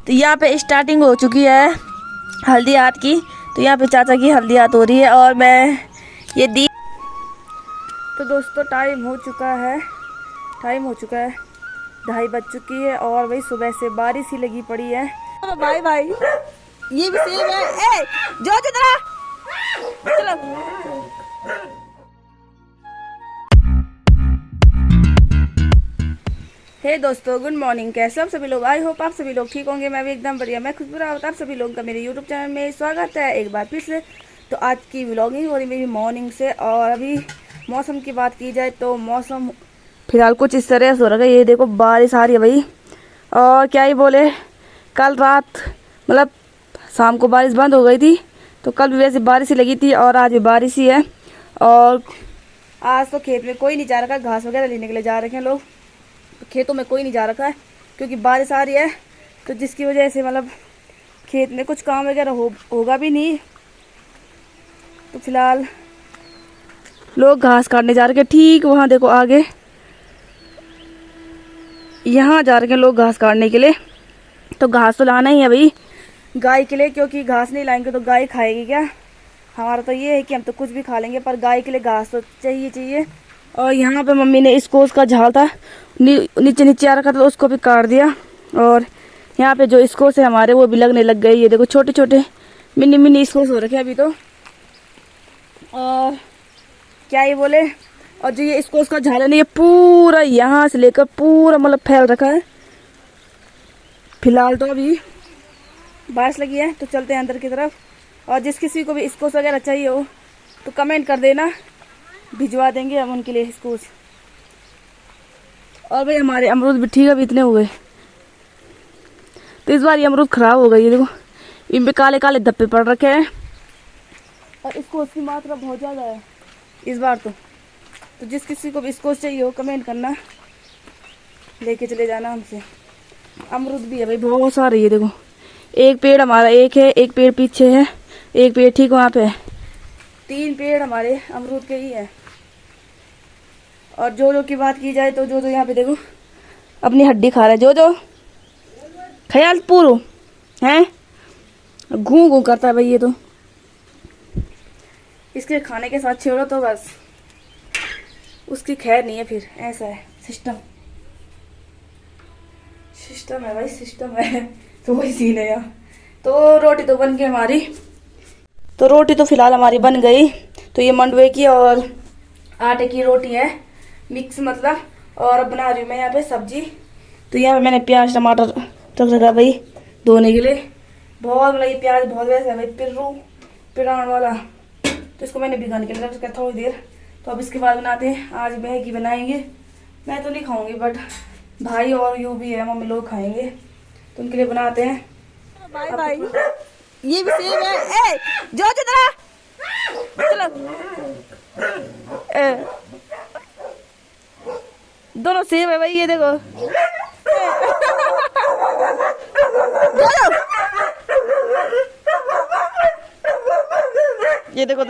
तो यहाँ पे स्टार्टिंग हो चुकी है हल्दी हाथ की। तो यहाँ पे चाचा की हल्दी हाथ हो रही है और मैं ये दी। तो दोस्तों टाइम हो चुका है 2:30 बज चुकी है और वही सुबह से बारिश ही लगी पड़ी है। भाई भाई ये भी सेम है। ए जो चलो हे दोस्तों, गुड मॉर्निंग। कैसे आप सभी लोग? आई होप आप सभी लोग ठीक होंगे। मैं भी एकदम बढ़िया। मैं खुशबू रावत आप सभी लोगों का मेरे यूट्यूब चैनल में स्वागत है एक बार फिर से। तो आज की व्लॉगिंग हो रही मेरी मॉर्निंग से। और अभी मौसम की बात की जाए तो मौसम फिलहाल कुछ इस तरह से हो रहा है। ये देखो बारिश आ रही है भाई। और क्या ही बोले, कल रात मतलब शाम को बारिश बंद हो गई थी, तो कल भी वैसे बारिश ही लगी थी और आज भी बारिश ही है। और आज तो खेत में कोई नहीं जा रखा, घास वगैरह लेने के लिए जा रखे हैं लोग। खेतों में कोई नहीं जा रखा है क्योंकि बारिश आ रही है, तो जिसकी वजह से मतलब खेत में कुछ काम वगैरह होगा भी नहीं। तो फिलहाल लोग घास काटने जा रखे हैं। ठीक वहाँ देखो आगे, यहाँ जा रखे हैं लोग घास काटने के लिए। तो घास तो लाना ही है भाई गाय के लिए, क्योंकि घास नहीं लाएंगे तो गाय खाएगी क्या। हमारा तो ये है कि हम तो कुछ भी खा लेंगे, पर गाय के लिए घास तो चाहिए। और यहाँ पे मम्मी ने इसको उसका झाड़ था नीचे नीचे आ रखा था, तो उसको भी काट दिया। और यहाँ पे जो इसको से हमारे वो भी लगने लग गए। ये देखो छोटे छोटे मिनी इसको हो रखे अभी तो। और क्या ये बोले, और जो ये इसको उसका झाड़ है ना, ये पूरा यहाँ से लेकर पूरा मतलब फैल रखा है। फिलहाल तो अभी बारिश लगी है, तो चलते हैं अंदर की तरफ। और जिस किसी को भी स्कोस वगैरह चाहिए हो तो कमेंट कर देना, भिजवा देंगे हम उनके लिए स्कोस। और भाई हमारे अमरूद भी ठीक है, अभी इतने हुए। तो इस बार ये अमरूद खराब हो गई है, देखो इनमें काले काले धब्बे पड़ रखे हैं। और इसको उसकी मात्रा बहुत ज़्यादा है इस बार तो जिस किसी को भी स्कोस चाहिए हो कमेंट करना, लेके चले जाना हमसे। अमरूद भी है भाई बहुत सारे। ये देखो एक पेड़ हमारा एक है, एक पेड़ पीछे है, एक पेड़ ठीक वहाँ पे है। 3 पेड़ हमारे अमरूद के ही है। और जो की बात की जाए तो जो यहाँ पे देखो अपनी हड्डी खा रहा है। जो ख्याल पूरो है, घू करता है भाई ये तो। इसके खाने के साथ छेड़ो तो बस उसकी खैर नहीं है फिर। ऐसा है सिस्टम है भाई, सिस्टम है। तो वही सीन है यार। तो रोटी तो बन गई हमारी। तो रोटी तो फिलहाल हमारी बन गई। तो ये मंडवे की और आटे की रोटी है, मिक्स मतलब। और अब बना रही हूँ मैं यहाँ पे सब्जी। तो यहाँ पे मैंने प्याज टमाटर रख रखा भाई धोने के लिए। बहुत मतलब ये प्याज बहुत वैसा है भाई पिरान वाला। तो इसको मैंने भिगाने के लिए रख रखा थोड़ी देर। तो अब इसके बाद बनाते हैं, आज मैगी बनाएंगे। मैं तो नहीं खाऊंगी, बट भाई और यू भी है, मम्मी लोग खाएंगे, तो उनके लिए बनाते हैं। Bye bye. ये भी सेम है। ए जो चलो दोनों सेम है भाई। ये देखो ये देखो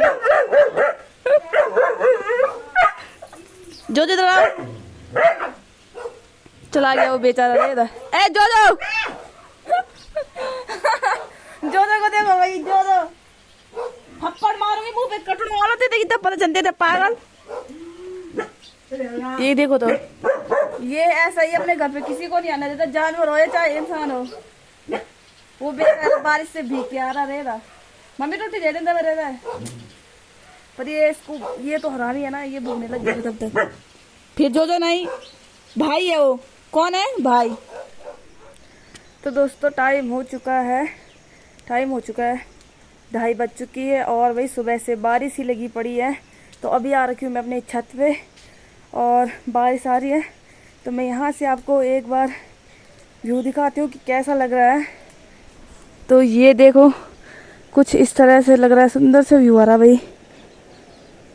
जो चला गया वो बेचारा। ए जो को देखो भाई, जो थप्पड़ मारूंगी मुंह पे, कटने वाला थे देखी तब पता चलते थे पागल। ये देखो तो ये ऐसा ही अपने घर पे किसी को नहीं आना देता, जानवर हो या चाहे इंसान हो। वो बेचारा बारिश से भीग के आ रहा रहेगा। मम्मी रोटी दे देता मेरे है, पर ये इसको ये तो हरानी है ना, ये भूखने लग गई तब तक। फिर जो नहीं भाई है, वो कौन है भाई। तो दोस्तों टाइम हो चुका है 2:30 बज चुकी है और वही सुबह से बारिश ही लगी पड़ी है। तो अभी आ रखी हूँ मैं अपने छत पे और बारिश आ रही है। तो मैं यहाँ से आपको एक बार व्यू दिखाती हूँ कि कैसा लग रहा है। तो ये देखो कुछ इस तरह से लग रहा है, सुंदर से व्यू आ रहा है भाई।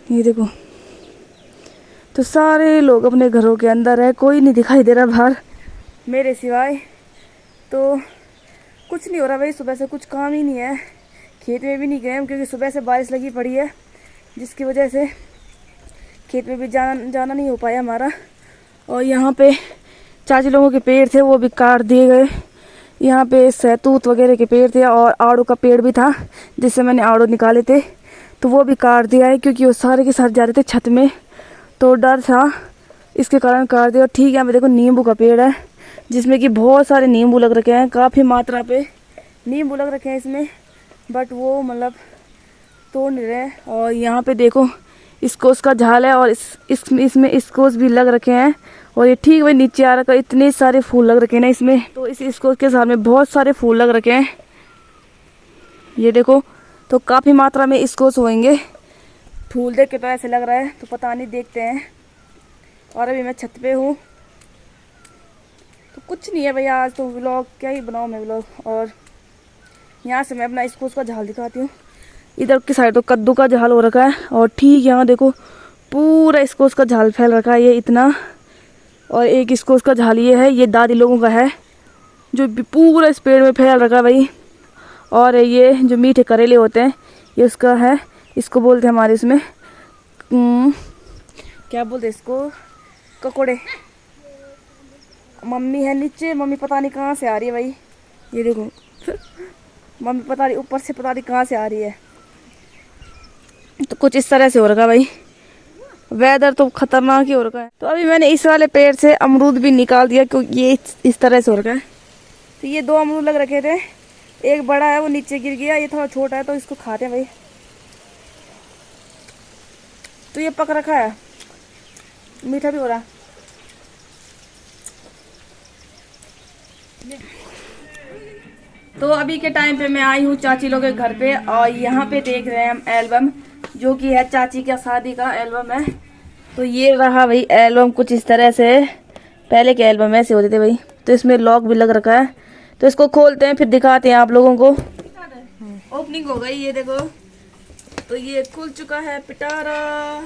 ये देखो तो सारे लोग अपने घरों के अंदर है, कोई नहीं दिखाई दे रहा बाहर मेरे सिवाय। तो कुछ नहीं हो रहा भाई, सुबह से कुछ काम ही नहीं है। खेत में भी नहीं गए हम क्योंकि सुबह से बारिश लगी पड़ी है, जिसकी वजह से खेत में भी जाना नहीं हो पाया हमारा। और यहाँ पे चाची लोगों के पेड़ थे वो भी काट दिए गए। यहाँ पे सहतूत वगैरह के पेड़ थे और आड़ू का पेड़ भी था, जिससे मैंने आड़ू निकाले थे, तो वो भी काट दिया है क्योंकि वो सारे के साथ जा रहे थे छत में, तो डर था इसके कारण काट दिया। और ठीक है, यहाँ पे देखो नींबू का पेड़ है जिसमें कि बहुत सारे नींबू लग रखे हैं, काफ़ी मात्रा पे नींबू लग रखे हैं इसमें, बट वो मतलब तोड़ नहीं रहे। और यहाँ पे देखो स्कोस का झाल है और इसमें स्कोस भी लग रखे हैं। और ये ठीक वही नीचे आ रखा है, इतने सारे फूल लग रखे हैं ना इसमें, तो इस स्कोस के सामने बहुत सारे फूल लग रखे हैं, ये देखो। तो काफ़ी मात्रा में स्कोस होंगे, फूल देख के तो ऐसे लग रहा है, तो पता नहीं, देखते हैं। और अभी मैं छत पे हूँ, तो कुछ नहीं है भैया, आज तो व्लॉग क्या ही बनाऊँ मैं व्लॉग। और यहाँ से मैं अपना स्कोस का झाल दिखाती हूँ। इधर की साइड तो कद्दू का झाल हो रखा है, और ठीक यहाँ देखो पूरा स्कोस का झाल फैल रखा है ये इतना। और एक स्कोस का झाल ये है, ये दादी लोगों का है जो पूरा इस पेड़ में फैल रखा है भाई। और ये जो मीठे करेले होते हैं ये उसका है, इसको बोलते हैं हमारे इसमें क्या बोलते हैं इसको, ककोड़े। मम्मी है नीचे, मम्मी पता नहीं कहाँ से आ रही है भाई, ये देखो मम्मी पता नहीं ऊपर से पता नहीं कहाँ से आ रही है। तो कुछ इस तरह से हो रखा है भाई, वेदर तो खतरनाक ही हो रखा है। तो अभी मैंने इस वाले पेड़ से अमरूद भी निकाल दिया क्योंकि ये इस तरह से हो रखा है। तो ये 2 अमरूद लग रखे थे, एक बड़ा है वो नीचे गिर गया, ये थोड़ा छोटा है तो इसको खाते हैं भाई। तो ये पक रखा है, मीठा भी हो रहा है। तो अभी के टाइम पे मैं आई हूँ चाची लोग के घर पे, और यहाँ पे देख रहे हैं हम एल्बम, जो कि है चाची का शादी का एल्बम है। तो ये रहा भाई एल्बम कुछ इस तरह से, पहले के एल्बम ऐसे होते थे भाई। तो इसमें लॉक भी लग रखा है, तो इसको खोलते हैं फिर दिखाते हैं आप लोगों को। ओपनिंग हो गई, ये देखो, तो ये खुल चुका है पिटारा।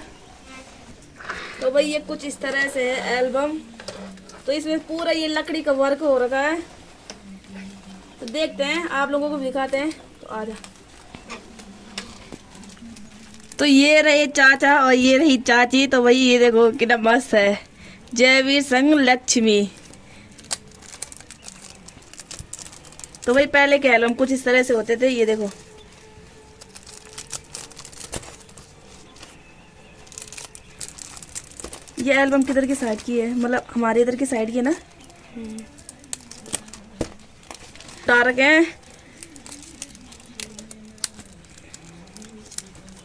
तो भाई ये कुछ इस तरह से है एल्बम, तो इसमें पूरा ये लकड़ी का वर्क हो रखा है। तो देखते हैं, आप लोगों को भी दिखाते हैं, तो आ जा। तो ये रहे चाचा और ये रही चाची, तो भाई ये देखो कितना मस्त है, जयवीर संग लक्ष्मी। तो भाई पहले के एल्बम कुछ इस तरह से होते थे, ये देखो। ये एल्बम किधर की साइड की है, मतलब हमारे इधर की साइड की है ना, तारक है,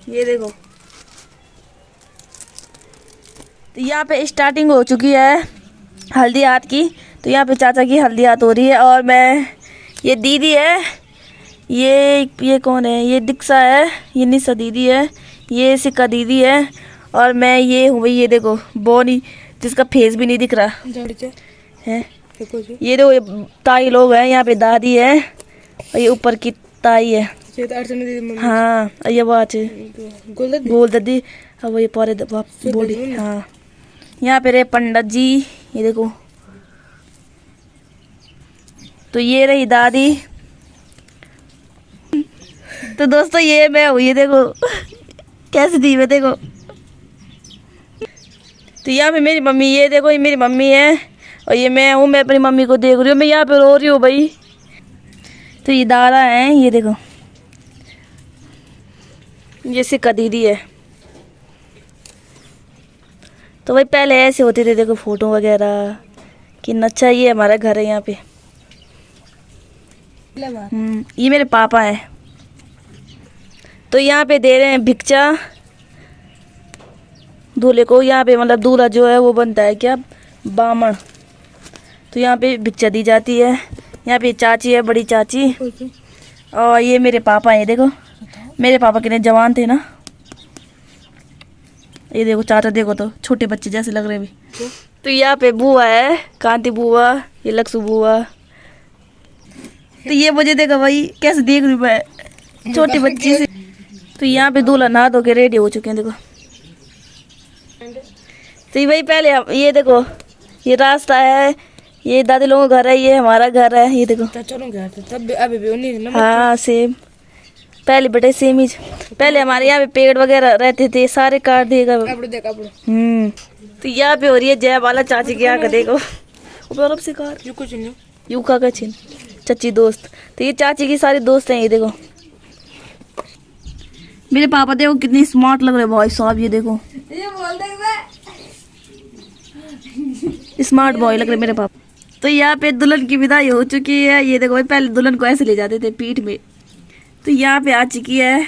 ये देखो। तो यहाँ पे स्टार्टिंग हो चुकी है हल्दी हाथ की। तो यहाँ पे चाचा की हल्दी हाथ हो रही है, और मैं, ये दीदी है, ये कौन है, ये दीक्षा है, ये निशा दीदी है, ये सिक्का दीदी है, और मैं ये हूँ भाई, ये देखो बोनी, जिसका फेस भी नहीं दिख रहा है। ये दो ताई लोग हैं, यहाँ पे दादी है, और ये ऊपर की ताई है, हाँ, ये बात गोल दादी, अब ये पूरे बॉडी, हाँ। यहाँ पे रहे पंडित जी, ये देखो। तो ये रही दादी। तो दोस्तों ये मैं हूँ, ये देखो कैसे दी मैं, देखो। तो यहाँ पे मेरी मम्मी, ये देखो, ये मेरी मम्मी है, और ये मैं हूँ, मैं अपनी मम्मी को देख रही हूँ, मैं यहाँ पे रो रही हूँ भाई। तो ये दादा हैं, ये देखो, ये सिक्का दीदी है। तो भाई पहले ऐसे होते थे, देखो फोटो वगैरह कितना अच्छा। ये हमारा घर है यहाँ पे, ये मेरे पापा है। तो यहाँ पे दे रहे हैं भिक्षा दूल्हे को, यहाँ पे मतलब दूल्हा जो है वो बनता है क्या, बामण। तो यहाँ पे भिक्षा दी जाती है। यहाँ पे चाची है, बड़ी चाची, और ये मेरे पापा हैं, देखो मेरे पापा कितने जवान थे ना। ये देखो चाचा, देखो तो छोटे बच्चे जैसे लग रहे भी। तो यहाँ पे बुआ है, कांति बुआ, ये लक्ष्मी बुआ। तो ये मुझे देखो भाई कैसे देख रही मैं, छोटी बच्ची से। तो यहाँ पे दूल्हा नहा धो के रेडी हो चुके हैं, देखो। तो भाई पहले ये देखो, ये रास्ता है, ये दादी लोगों का घर है, ये हमारा घर है, ये देखो। हाँ सेम, पहले बेटे सेम ही। पहले हमारे यहाँ पे पेड़ वगैरह रहते थे, सारे काट दिएगा। तो यहाँ पे हो रही है जय बाला चाची के यहाँ का, देखो ऊपर से कार युका का छिन। चची दोस्त। तो ये चाची की सारी दोस्त हैं। ये देखो मेरे पापा, देखो कितनी स्मार्ट लग रहे भाई साहब। ये देखो ये बोल दे स्मार्ट बॉय लग रहे मेरे पापा। तो यहाँ पे दुल्हन की विदाई हो चुकी है। ये देखो भाई, पहले दुल्हन को ऐसे ले जाते थे पीठ में। तो यहाँ पे आ चुकी है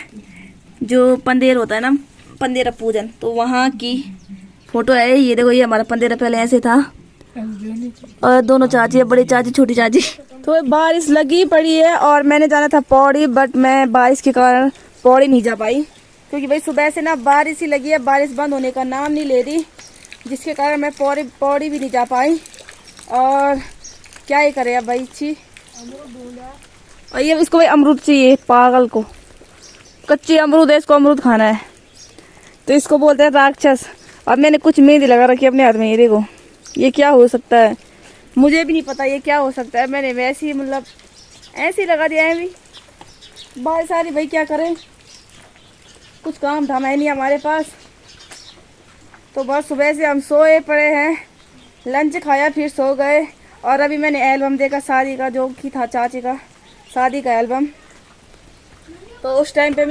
जो पंदेर होता है ना, पंदेरा पूजन, तो वहाँ की फोटो है। ये देखो, ये हमारा पंदेरा पहले ऐसे था। और दोनों चाची है, बड़ी चाची छोटी चाची। तो बारिश लगी पड़ी है और मैंने जाना था पौड़ी, बट मैं बारिश के कारण पौड़ी नहीं जा पाई, क्योंकि भाई सुबह से ना बारिश ही लगी है। बारिश बंद होने का नाम नहीं ले रही, जिसके कारण मैं पौड़ी भी नहीं जा पाई। और क्या ही करे अब भाई। छी, और ये इसको भाई अमरूद चाहिए, पागल को। कच्ची अमरूद है, इसको अमरूद खाना है। तो इसको बोलते हैं राक्षस। और मैंने कुछ मेहंदी लगा रखी है अपने हाथ में। ये देखो, ये क्या हो सकता है मुझे भी नहीं पता ये क्या हो सकता है। मैंने वैसे ही मतलब ऐसे ही लगा दिया है। अभी बारिश आ रही भाई, क्या करें, कुछ काम धाम है नहीं हमारे पास। तो बस सुबह से हम सोए पड़े हैं, लंच खाया फिर सो गए। और अभी मैंने एल्बम देखा शादी का, जो कि था चाची का शादी का एल्बम। तो उस टाइम पे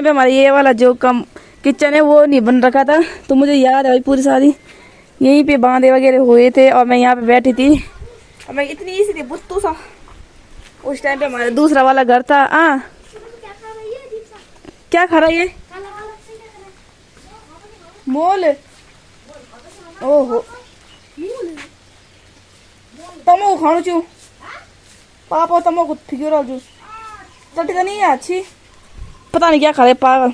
हमारा ये वाला जो किचन है वो नहीं बन रखा था। तो मुझे याद है भाई, पूरी शादी यहीं पे बांधे वगैरह हुए थे और मैं यहाँ पे बैठी थी। और मैं इतनी ईसी थी, बुत्तू सा। उस टाइम पे हमारा दूसरा वाला घर था। क्या खा रहा है ये मोल? ओहो, तमो खाणु छू पापा, तमो को फिगर चटका नहीं है अच्छी, पता नहीं क्या खा रहे पागल।